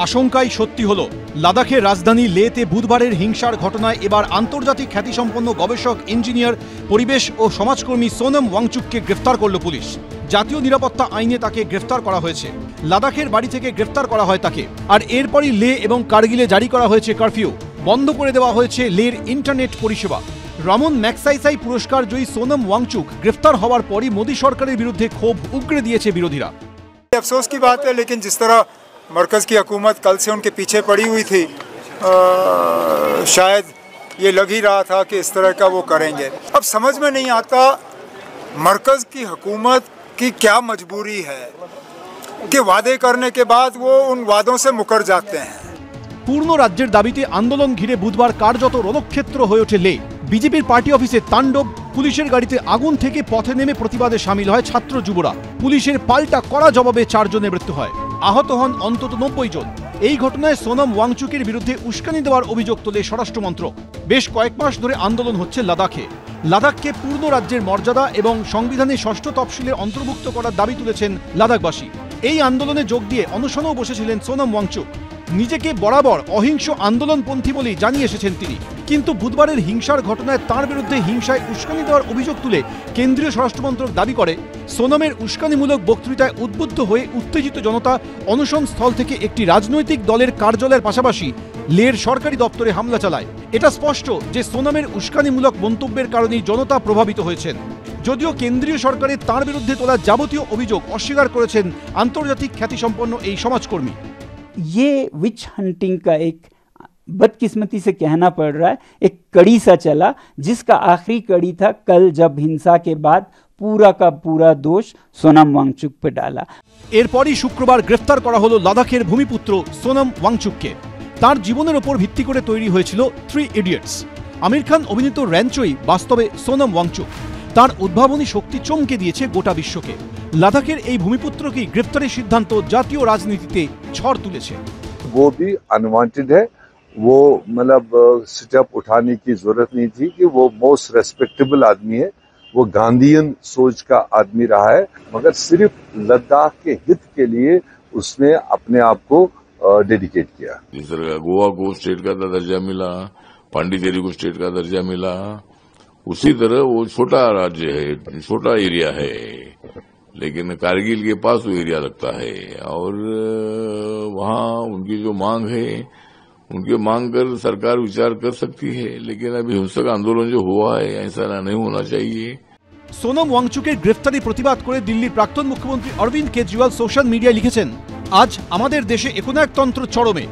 আশঙ্কাই সত্যি হলো। লাদাখের রাজধানী লেতে বুধবারের হিংসার ঘটনায় এবার আন্তর্জাতিক খ্যাতিসম্পন্ন গবেষক, ইঞ্জিনিয়ার, পরিবেশ ও সমাজকর্মী সোনম ওয়াংচুককে গ্রেফতার করল পুলিশ। জাতীয় নিরাপত্তা আইনে তাকে গ্রেফতার করা হয়েছে। লাদাখের বাড়ি থেকে গ্রেফতার করা হয় তাকে। আর এরপরই লে এবং কার্গিলে জারি করা হয়েছে কারফিউ। বন্ধ করে দেওয়া হয়েছে লের ইন্টারনেট পরিষেবা। রামন ম্যাগসাইসাই পুরস্কার জয়ী সোনম ওয়াংচুক গ্রেফতার হওয়ার পরই মোদী সরকারের বিরুদ্ধে ক্ষোভ উগরে দিয়েছে বিরোধীরা। अफसोस की बात है, लेकिन जिस तरह मरकज़ की हुकूमत कल से उनके पीछे पड़ी हुई थी, शायद ये लग ही रहा था कि इस तरह का वो करेंगे। अब समझ में नहीं आता मरकज़ की हुकूमत की क्या मजबूरी है कि वादे करने के बाद वो उन वादों से मुकर जाते हैं। পূর্ণ রাজ্যের দাবিতে আন্দোলন ঘিরে বুধবার কার্যত রণক্ষেত্র হয়ে ওঠে লে। বিজেপির পার্টি অফিসে তাণ্ডব, পুলিশের গাড়িতে আগুন থেকে পথে নেমে প্রতিবাদে সামিল হয় ছাত্র যুবরা। পুলিশের পাল্টা কড়া জবাবে 4 জনের মৃত্যু হয়, আহত হন অন্তত 90 জন। এই ঘটনায় সোনম ওয়াংচুকের বিরুদ্ধে উস্কানি দেওয়ার অভিযোগ তোলে স্বরাষ্ট্র মন্ত্রক। বেশ কয়েক মাস ধরে আন্দোলন হচ্ছে লাদাখে। লাদাখকে পূর্ণ রাজ্যের মর্যাদা এবং সংবিধানে 6ষ্ঠ তফসিলে অন্তর্ভুক্ত করার দাবি তুলেছেন লাদাখবাসী। এই আন্দোলনে যোগ দিয়ে অনশনেও বসেছিলেন সোনম ওয়াংচুক। নিজেকে বরাবর অহিংস আন্দোলনপন্থী বলেই জানিয়ে এসেছেন তিনি। কিন্তু বুধবারের হিংসার ঘটনায় তাঁর বিরুদ্ধে হিংসায় উস্কানি দেওয়ার অভিযোগ তুলে কেন্দ্রীয় স্বরাষ্ট্রমন্ত্রক দাবি করে, সোনমের উস্কানিমূলক বক্তৃতায় উদ্বুদ্ধ হয়ে উত্তেজিত জনতা অনশন স্থল থেকে একটি রাজনৈতিক দলের কার্যালয়ের পাশাপাশি লের সরকারি দপ্তরে হামলা চালায়। এটা স্পষ্ট যে সোনমের উস্কানিমূলক মন্তব্যের কারণেই জনতা প্রভাবিত হয়েছেন। যদিও কেন্দ্রীয় সরকারের তাঁর বিরুদ্ধে তোলা যাবতীয় অভিযোগ অস্বীকার করেছেন আন্তর্জাতিক খ্যাতিসম্পন্ন এই সমাজকর্মী। ये विच हंटिंग का एक बदकिस्मती से कहना पड़ रहा है, एक कड़ी सा चला, जिसका आखिरी कड़ी था कल जब हिंसा के बाद पूरा का पूरा दोष सोनम वांगचुक पे डाला। এরপরই শুক্রবার গ্রেফতার করা হলো লাদাখের ভূমিপুত্র সোনম ওয়াংচুককে। তার জীবনের ওপর ভিত্তি করে তৈরি হয়েছিল 3 ইডিয়টস। আমির খান অভিনীত র্যাঞ্চোই বাস্তবে সোনম ওয়াংচুক। তার উদ্ভাবনী শক্তি চমকে দিয়েছে গোটা বিশ্বকে। লাদাখের এই ভূমিপুত্রকেই গ্রেফতারের সিদ্ধান্ত জাতীয় রাজনীতিতে ঝড় তুলেছে। वो भी अनवांटेड है, वो मतलब स्टेप उठाने की जरूरत नहीं थी कि वो मोस्ट रेस्पेक्टेबल आदमी है, वो गांधीयन सोच का आदमी रहा है, मगर सिर्फ लद्दाख के हित के लिए उसने अपने आप को डेडिकेट किया। जिस तरह गोवा को स्टेट का दर्जा मिला, पांडिचेरी को स्टेट का दर्जा मिला, उसी तरह वो छोटा राज्य है, छोटा एरिया है, लेकिन कारगिल के पास वो एरिया लगता है और वहाँ उनकी जो मांग है, उनके मांग कर सरकार विचार कर सकती है, लेकिन अभी हिंसक आंदोलन जो हुआ है ऐसा नहीं होना चाहिए। সোনম ওয়াংচুকের গ্রেফতারি প্রতিবাদ করে দিল্লির প্রাক্তন মুখ্যমন্ত্রী অরবিন্দ কেজরিওয়াল সোশ্যাল মিডিয়ায় লিখেছেন, আজ আমাদের দেশে একনায়কতন্ত্র চরমে।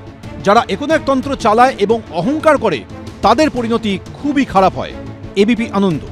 যারা একনায়কতন্ত্র চালায় এবং অহংকার করে তাদের পরিণতি খুবই খারাপ হয়। এবিপি আনন্দ।